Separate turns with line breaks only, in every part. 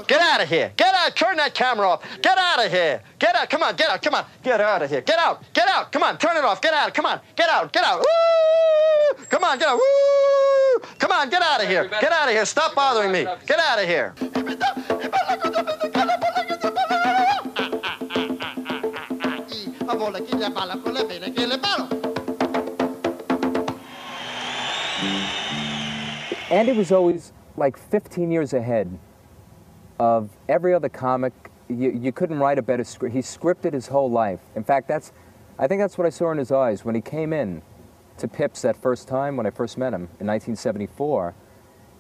Get out of here. Get out. Turn that camera off. Get out of here. Get out. Come on. Get out. Come on. Get out of here. Get out. Get out. Come on. Turn it off. Get out. Come on. Get out. Get out. Woo! Come on. Get out. Woo! Come on. Get out of here. Get out of here. Stop bothering me. Get out of here.
Andy was always like 15 years ahead of every other comic. You couldn't write a better script. He scripted his whole life. In fact, I think that's what I saw in his eyes when he came in to Pips that first time when I first met him in 1974.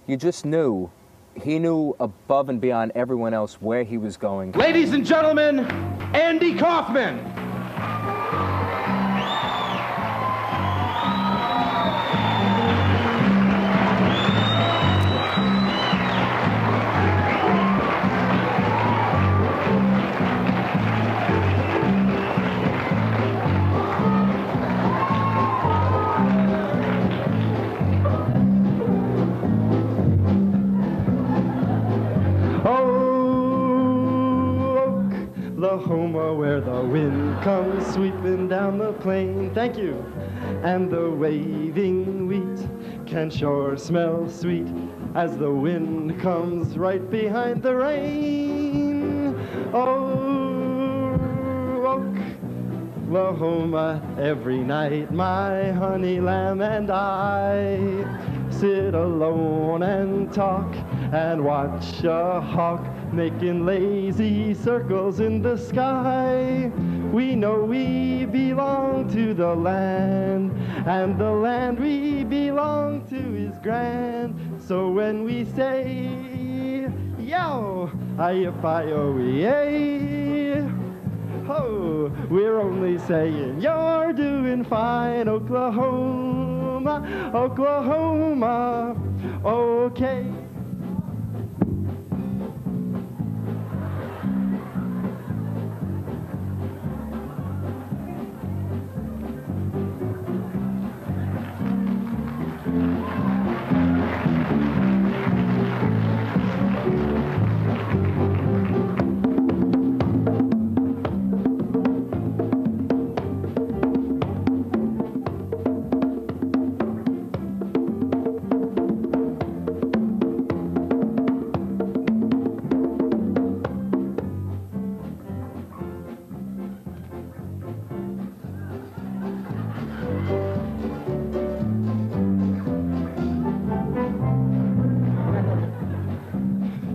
You just knew, he knew above and beyond everyone else where he was going.
Ladies and gentlemen, Andy Kaufman. Oklahoma, where the wind comes sweeping down the plain. Thank you. And the waving wheat can sure smell sweet as the wind comes right behind the rain. Oh, Oklahoma, every night my honey lamb and I sit alone and talk and watch a hawk making lazy circles in the sky. We know we belong to the land, and the land we belong to is grand. So when we say, yow, I-F-I-O-E-A, ho, we're only saying you're doing fine, Oklahoma, Oklahoma, okay.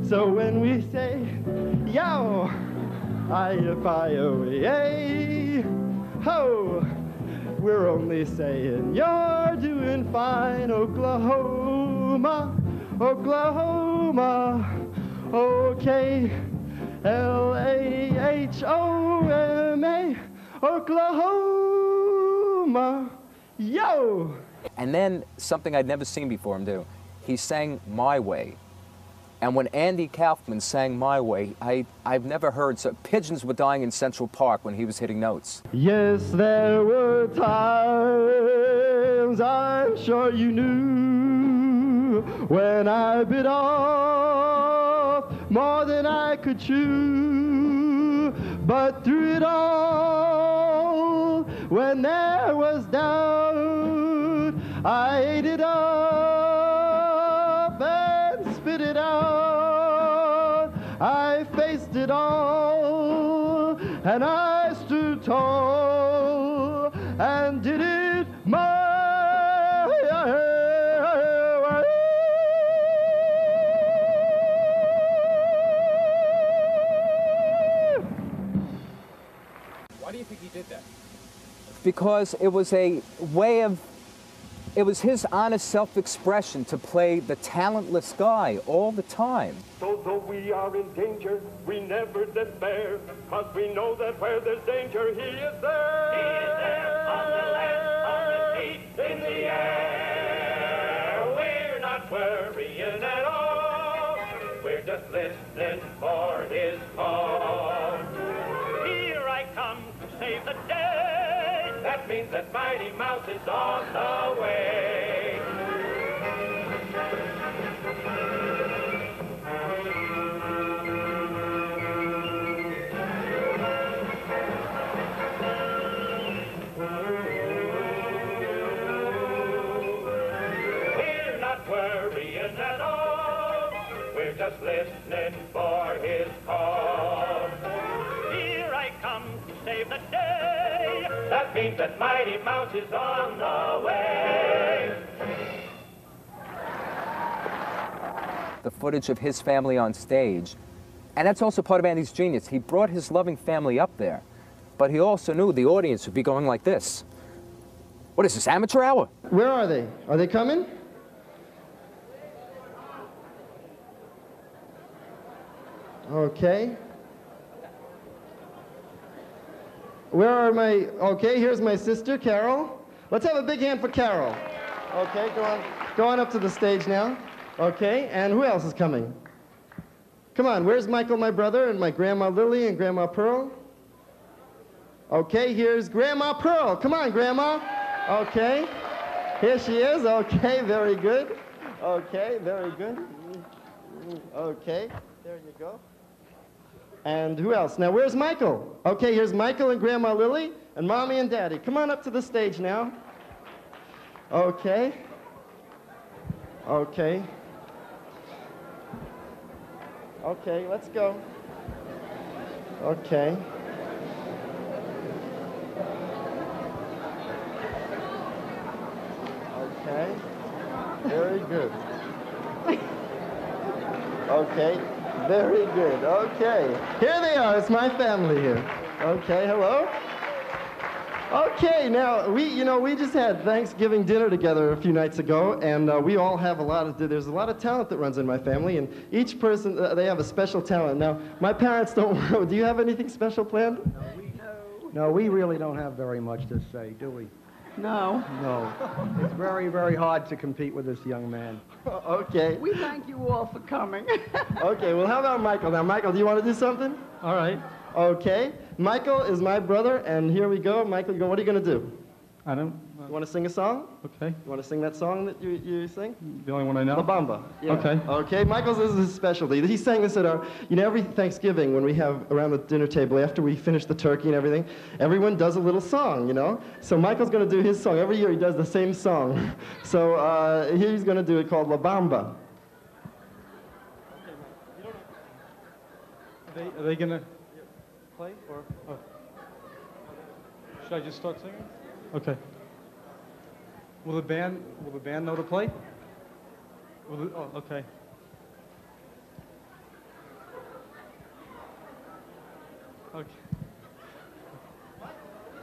So when we say, yow, I-F-I-O-E-A, ho, we're only saying you're doing fine, Oklahoma, Oklahoma, O-K-L-A-H-O-M-A, Oklahoma, yo!
And then something I'd never seen before him do, he sang My Way. And when Andy Kaufman sang My Way, I've never heard so. Pigeons were dying in Central Park when he was hitting notes.
Yes, there were times, I'm sure you knew, when I bit off more than I could chew. But through it all, when there was doubt, I ate it up and spit it out. I faced it all, and I stood tall, and did it my way.
Why do you think he did that?
Because it was a way of, it was his honest self-expression to play the talentless guy all the time.
So though we are in danger, we never despair, 'cause we know that where there's danger, he is there. He is there, on the land, on the sea, in the air. We're not worrying at all. We're just listening for his call. Here I come to save the day. That means that Mighty Mouse is on the way. we're just listening for his call. Here I come to save the day. That means that Mighty Mouse is on the way.
The footage of his family on stage. And that's also part of Andy's genius. He brought his loving family up there, but he also knew the audience would be going like this. What is this, amateur hour?
Where are they? Are they coming? Okay. Where are my, okay, here's my sister, Carol. Let's have a big hand for Carol. Okay, go on up to the stage now. Okay, and who else is coming? Come on, where's Michael, my brother, and my Grandma Lily and Grandma Pearl? Okay, here's Grandma Pearl. Come on, Grandma. Okay, here she is. Okay, very good. Okay, very good. Okay, there you go. And who else? Now, where's Michael? Okay, here's Michael and Grandma Lily and Mommy and Daddy. Come on up to the stage now. Okay. Okay. Okay, let's go. Okay. Okay. Very good. Okay. Very good. Okay. Here they are. It's my family here. Okay, hello. Okay, now, we just had Thanksgiving dinner together a few nights ago, and we all have there's a lot of talent that runs in my family, and each person, they have a special talent. Now, my parents don't, do you have anything special planned?
No, we really don't have very much to say, do we?
No.
No. It's very, very hard to compete with this young man.
Okay.
We thank you all for coming.
Okay, well, how about Michael? Now, Michael, do you want to do something?
All right.
Okay. Michael is my brother, and here we go. Michael, what are you going to do?
I don't...
You want to sing a song?
Okay.
You want to sing that song that you sing?
The only one I know?
La Bamba. Yeah.
Okay.
Okay, Michael's, this is his specialty. He sang this at our, every Thanksgiving when we have around the dinner table, after we finish the turkey and everything, everyone does a little song, So Michael's going to do his song. Every year he does the same song. So he's going to do it called La Bamba.
Are they going to play? Or, oh. Should I just start singing? Okay. Will the band know to play? Oh, okay. Okay.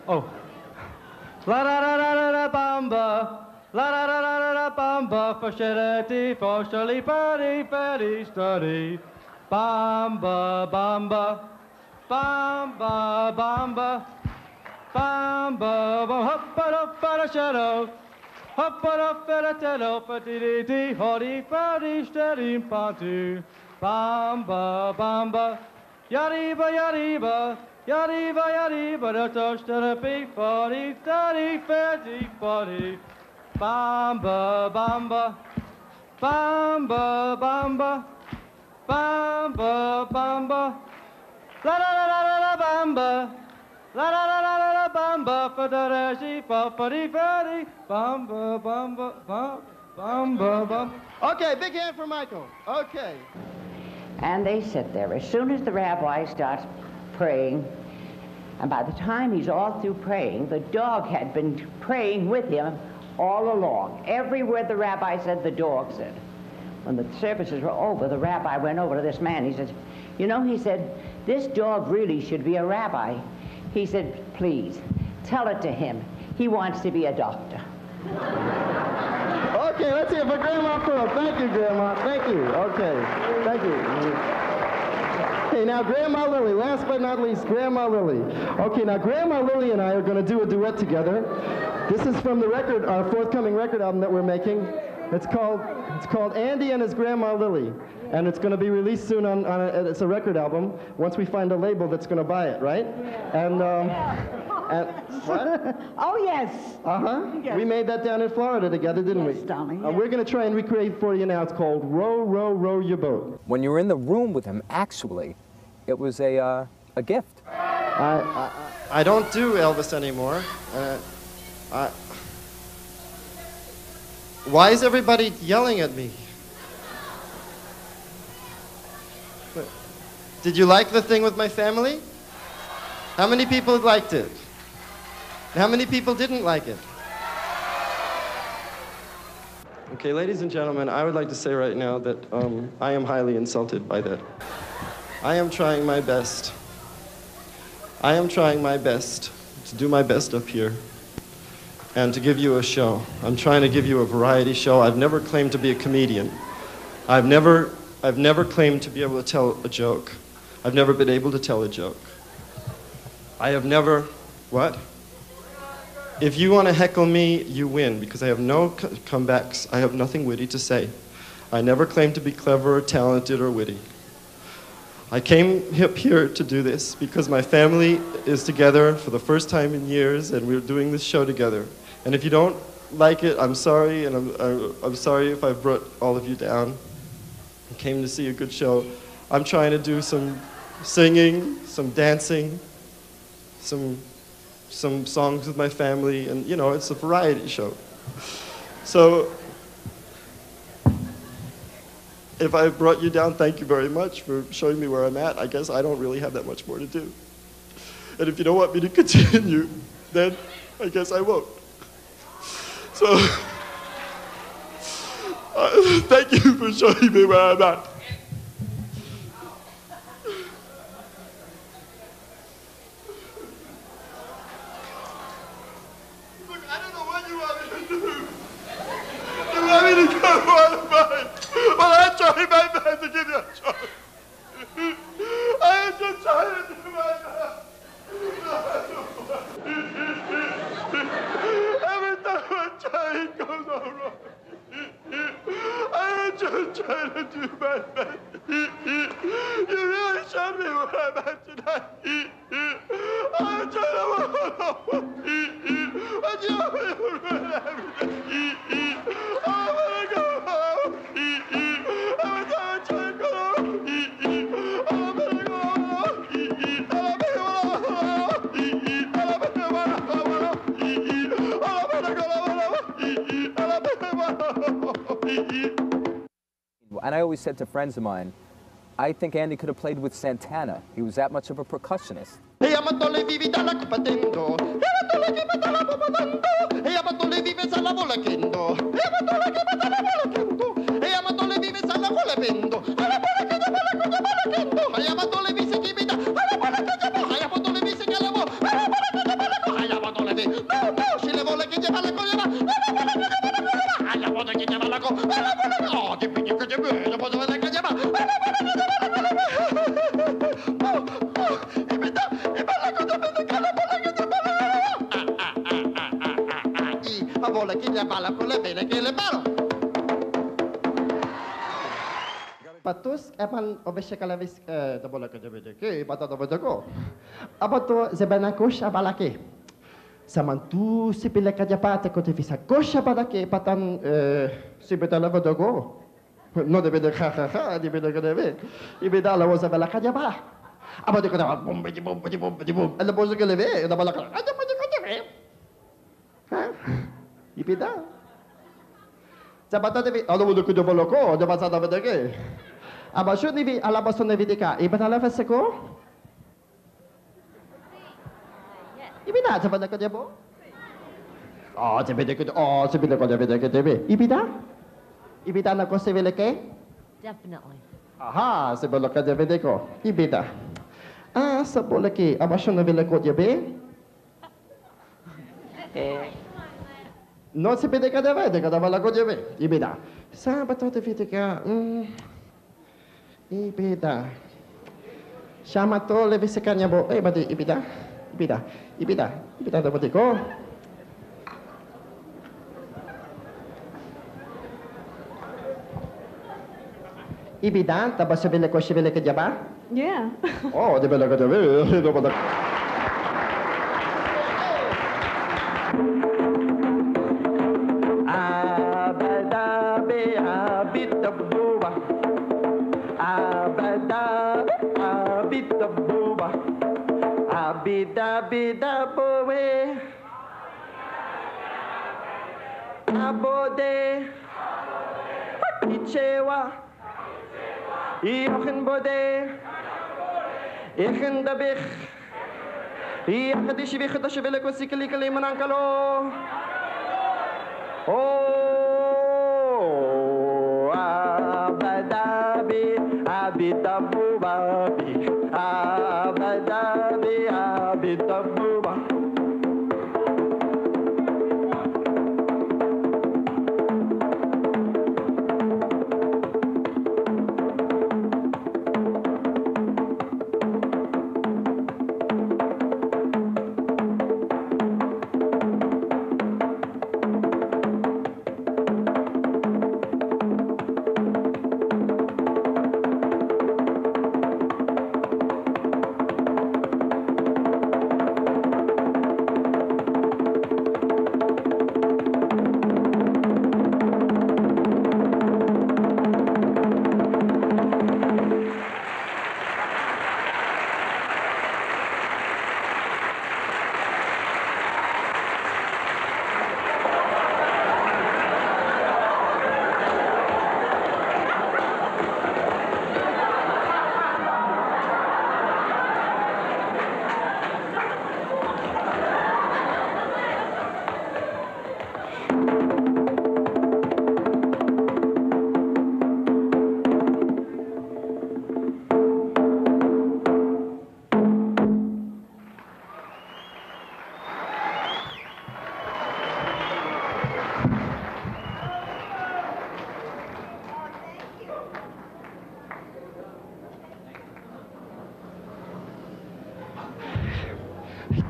Oh. La da da da da da bamba, la da da da da da bamba, for shitty, for shilly, party, fatty, study, bamba, bamba, bamba, bamba. Bamba, hop up at a shadow, hop up at a tello, fatty dee, hotty, fatty, steady, pantu, bamba, bamba, yariba, yariba, yariba, yariba, the touch to the beat, 40, 30, 50, 40, bamba, bamba, bamba, bamba, bamba, bamba, la la la la la bamba. La la la la la la bamba for the reshi bumpity fatty bamba bamba bum bamba bum.
Okay, big hand for Michael. Okay.
And they sit there. As soon as the rabbi starts praying, and by the time he's all through praying, the dog had been praying with him all along. Every word the rabbi said, the dog said. When the services were over, the rabbi went over to this man. He said, he said, this dog really should be a rabbi. He said, please, tell it to him. He wants to be a doctor.
Okay, let's hear it for Grandma Pearl. Thank you, Grandma. Thank you. Okay, thank you. Okay, now Grandma Lily, last but not least, Grandma Lily. Okay, now Grandma Lily and I are going to do a duet together. This is from the record, our forthcoming record album that we're making. It's called Andy and His Grandma Lily. And it's going to be released soon it's a record album, once we find a label that's going to buy it, right? And what?
Oh, yes.
Uh-huh.
Yes.
We made that down in Florida together, didn't we?
Yes, darling, yes.
We're going to try and recreate for you now. It's called Row, Row, Row Your Boat.
When you were in the room with him, actually, it was a gift.
I don't do Elvis anymore. Why is everybody yelling at me? Did you like the thing with my family? How many people liked it? How many people didn't like it? Okay, ladies and gentlemen, I would like to say right now that I am highly insulted by that. I am trying my best. I am trying my best to do my best up here and to give you a show. I'm trying to give you a variety show. I've never claimed to be a comedian. I've never claimed to be able to tell a joke. I've never been able to tell a joke. I have never, what? If you want to heckle me, you win, because I have no comebacks. I have nothing witty to say. I never claimed to be clever or talented or witty. I came up here to do this because my family is together for the first time in years, and we're doing this show together. And if you don't like it, I'm sorry, and I'm sorry if I've brought all of you down. I came to see a good show. I'm trying to do some singing, some dancing, some songs with my family, and you know, it's a variety show. So, if I brought you down, thank you very much for showing me where I'm at. I guess I don't really have that much more to do. And if you don't want me to continue, then I guess I won't. So, thank you for showing me where I'm at. Well, I'm trying my best to give you a choice. I am just trying to do my best. Every time I try, it goes all wrong. I am just trying to do my best. You really showed me where I'm at tonight. I'm trying to work on but you only ruin everything. I want to go home. Every time I try to go home, I want to go home.
And I always said to friends of mine, I think Andy could have played with Santana. He was that much of a percussionist.
Patus epan obeshekalavis tabolaka jabedeke patata bodako. Abato zebanakosh abalake. Samantu sipileka japata kotifisa kosha badake patan sibetala bodako. No debe de ha debe de debe. Ibedala was abalaka jaba. Abadeko da bum bum bum. Ala bozaka leve da balaka. Ibeda. Zabata devi alo bodo kudo boloko da bazada bedeke. Abasho devi ala basone vidika. Ibetala faseko. Ibeda zabata ko debo. Oh, sebede ko debe. Ibeda? Ibeda na ko seveleke?
Definitely.
Aha, sebelaka debe ko. Ibeda. Ah, saboleke abasho na vele ko debe. No si pede ka deve, de kada bala ko debe. Ibeda. Sa bato te fitika. Ibeda. Shama to levi sekanya bo. Bati ibeda. Ibeda da bati ko. Ibeda ta basebele ko shebele ke jaba.
Yeah.
Oh, de bela ka debe. Do bata. Bida boe abode ichewa Jochen Bode, Ichen Dabich, Yahadishi Vichadashiville Kosikali Manankalo. Oh, Abadabi, Abitabubabi, Abadabi, Abitabuba.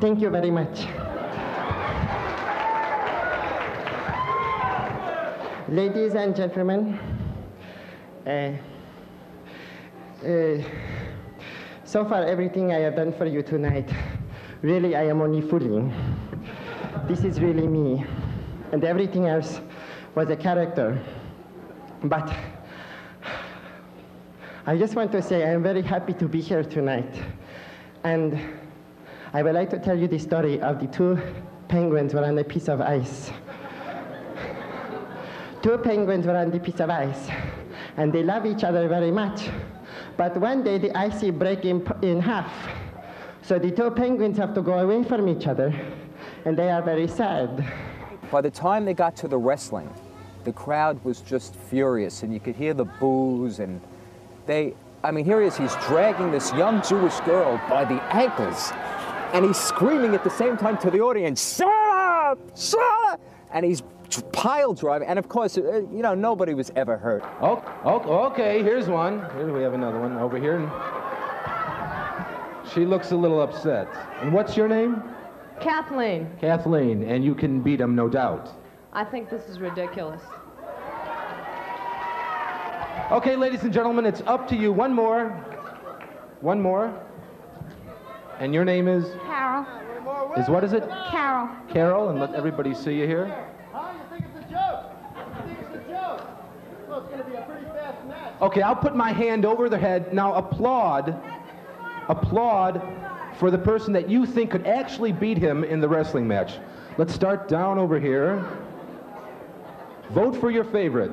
Thank you very much. Ladies and gentlemen, so far everything I have done for you tonight, really I am only fooling. This is really me, and everything else was a character. But I just want to say I am very happy to be here tonight, and I would like to tell you the story of the two penguins were on a piece of ice. Two penguins were on the piece of ice, and they love each other very much. But one day the ice breaks in half, so the two penguins have to go away from each other, and they are very sad.
By the time they got to the wrestling, the crowd was just furious, and you could hear the boos, and I mean, here he is, he's dragging this young Jewish girl by the ankles, and he's screaming at the same time to the audience, "Shut up! Shut up!" And he's pile driving, and of course, you know, nobody was ever hurt.
Oh, okay, here's one. Here we have another one over here. She looks a little upset. And what's your name?
Kathleen.
Kathleen, and you can beat him, no doubt.
I think this is ridiculous.
Okay, ladies and gentlemen, it's up to you. One more. One more. And your name is?
Carol.
What is it?
Carol.
Carol, and let everybody see you here.
Huh? You think it's a joke? You think it's a joke? Well, it's going to be a pretty fast match.
Okay, I'll put my hand over their head. Now applaud for the person that you think could actually beat him in the wrestling match. Let's start down over here. Vote for your favorite.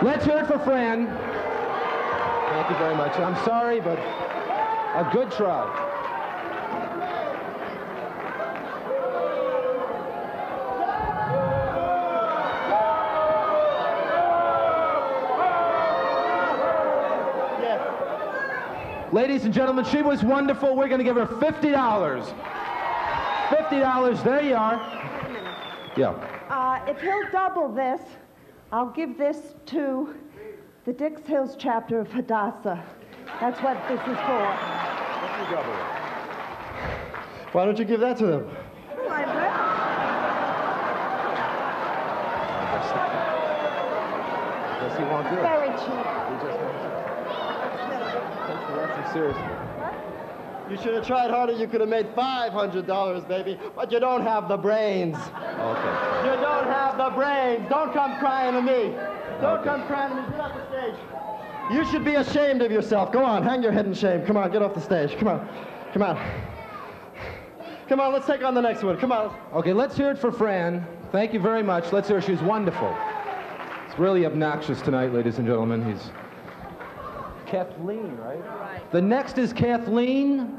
Let's hear it for Fran. Thank you very much. I'm sorry, but a good try. Ladies and gentlemen, she was wonderful. We're going to give her $50. $50. There you are. Yeah.
If he'll double this, I'll give this to the Dix Hills chapter of Hadassah. That's what this is for.
Why don't you give that to them?
I
Guess he won't do
will.
it.
Very cheap.
Seriously.
You should have tried harder. You could have made $500, baby. But you don't have the brains.
Okay.
You don't have the brains. Don't come crying to me. Don't
Okay.
come crying to me. Get off the stage. You should be ashamed of yourself. Go on, hang your head in shame. Come on, get off the stage. Come on. Come on. Come on, let's take on the next one. Come on.
Okay, let's hear it for Fran. Thank you very much. Let's hear her. She's wonderful. It's really obnoxious tonight, ladies and gentlemen. He's Kathleen, right? Right. The next is Kathleen.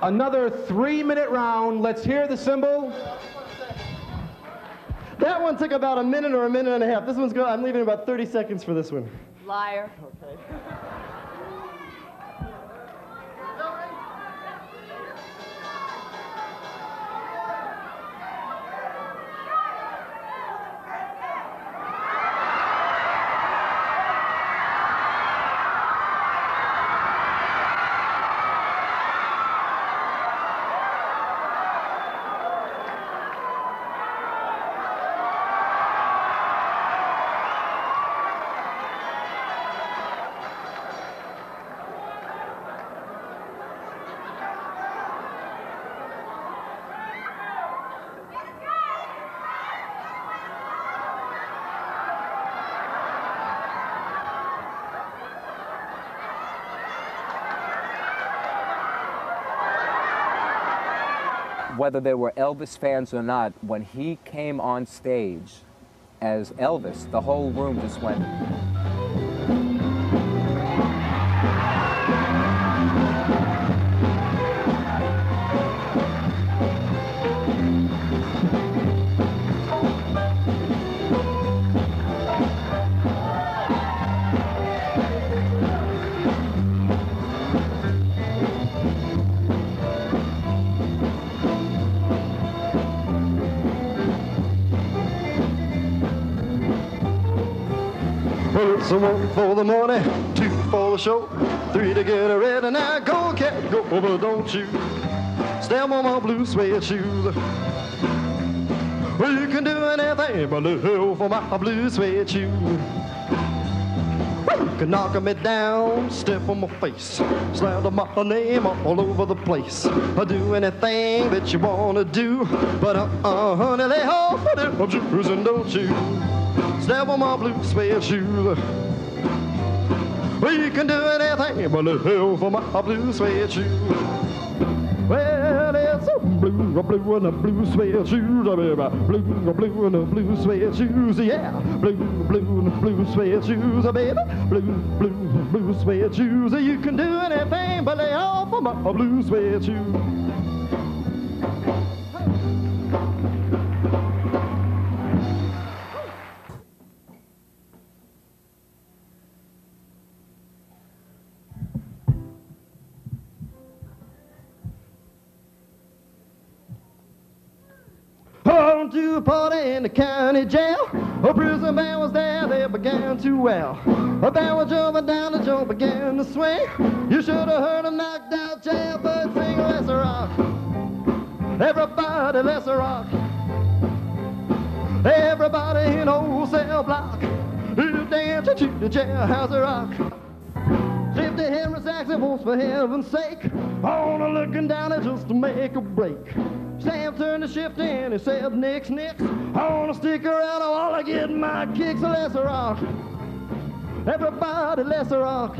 Another 3-minute round. Let's hear the cymbal.
That one took about a minute or a minute and a half. This one's good. I'm leaving about 30 seconds for this one.
Liar.
Okay.
Whether they were Elvis fans or not, when he came on stage as Elvis, the whole room just went.
Well, it's a 1 for the morning, 2 for the show, 3 to get ready. Now go, cat, go, but don't you step on my blue suede shoes. Well, you can do anything but live for my blue suede shoes. You can knock me down, step on my face, slander my name all over the place. I'll do anything that you want to do, but honey, lay off them shoes and don't you step on my blue suede shoes. Well, you can do anything but live for my blue suede shoes. Well, it's a blue and a blue suede shoes, baby. Blue and a blue suede shoes, yeah. Blue and a blue suede shoes, baby. Blue suede shoes. You can do anything but lay off of my blue suede shoes. On to a party in the county jail. A prison band was there, they began to wail. A band was jumping down, the joint began to swing. You should have heard a knocked out jailbird sing, let's rock. Everybody, let's rock. Everybody in old cell block is dancing to the jailhouse rock. Lift the Henry saxophones for heaven's sake. On a looking down it just to make a break. Sam turned the shift in and said, Nix, Nix, I wanna stick around, I wanna get my kicks, let's rock. Everybody, let's rock.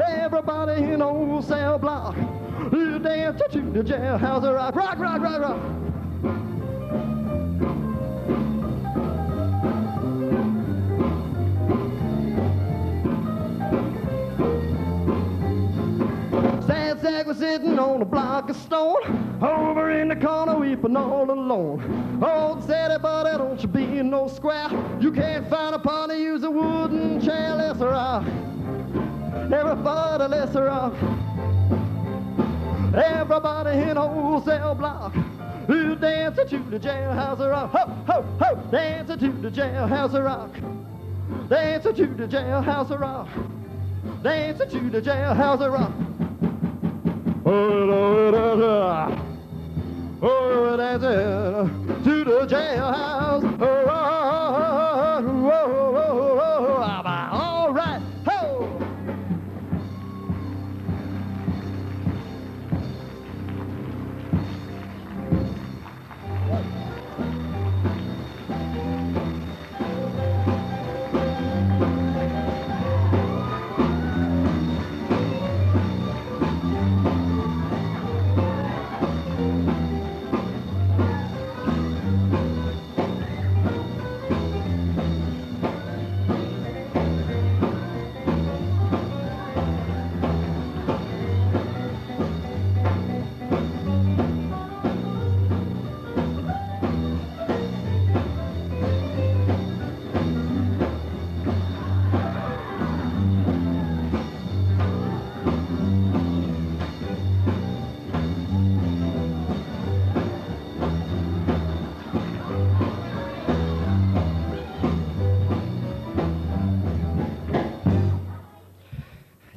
Everybody in old cell block, you dance to the jailhouse rock. Rock, rock, rock, rock. sitting on a block of stone, over in the corner weeping all alone. Oh, Sadie, buddy, don't you be no square. You can't find a partner, use a wooden chair. Let's rock. Everybody, let's rock. Everybody in a wholesale block, who dancing to the jailhouse rock. Ho, ho, ho, dancing to the jailhouse rock. Dancing to the jailhouse rock. Dancing to the jailhouse rock. Oh, dancing to the jailhouse rock. All right, ho!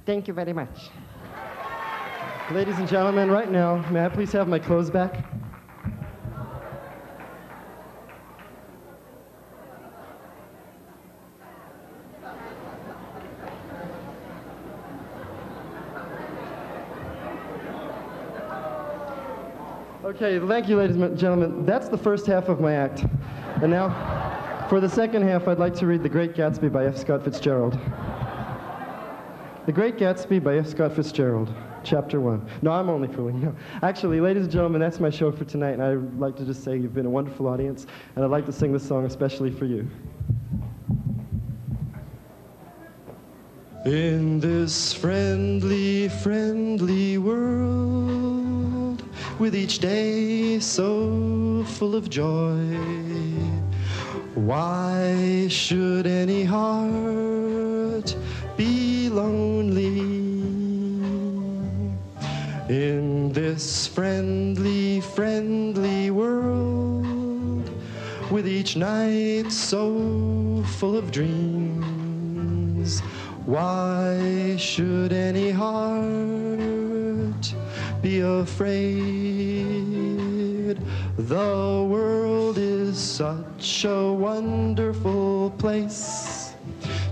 Thank you very much. Ladies and gentlemen, right now, may I please have my clothes back? Okay, thank you, ladies and gentlemen. That's the first half of my act. And now, for the second half, I'd like to read The Great Gatsby by F. Scott Fitzgerald. The Great Gatsby by F. Scott Fitzgerald, Chapter 1. No, I'm only fooling you. Actually, ladies and gentlemen, that's my show for tonight, and I'd like to just say you've been a wonderful audience, and I'd like to sing this song especially for you. In this friendly, friendly world, with each day so full of joy, why should any heart be lonely? In this friendly, friendly world, with each night so full of dreams, why should any heart be afraid? The world is such a wonderful place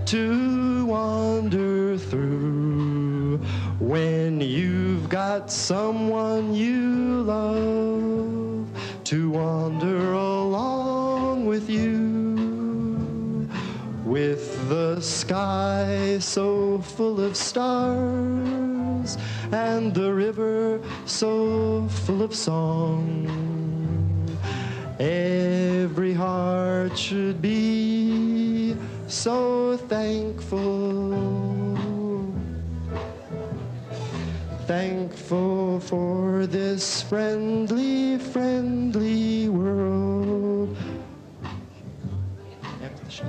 to wander through when you've got someone you love to wander along with you. With the sky so full of stars and the river so full of song, every heart should be so thankful, thankful for this friendly, friendly world. After the show.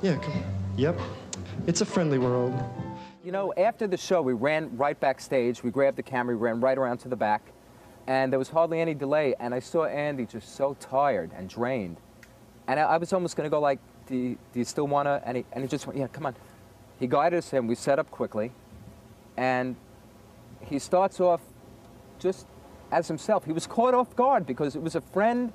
Yeah, come on. Yep. It's a friendly world.
You know, after the show, we ran right backstage. We grabbed the camera, we ran right around to the back, and there was hardly any delay, and I saw Andy just so tired and drained. And I was almost going to go like, do you still want to? And he just went, yeah, come on. He guided us in. We set up quickly, and he starts off just as himself. He was caught off guard because it was a friend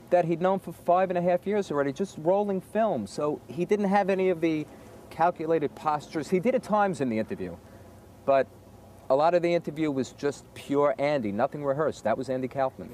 that he'd known for 5.5 years already, just rolling film. So he didn't have any of the calculated postures. He did at times in the interview, but a lot of the interview was just pure Andy, nothing rehearsed. That was Andy Kaufman.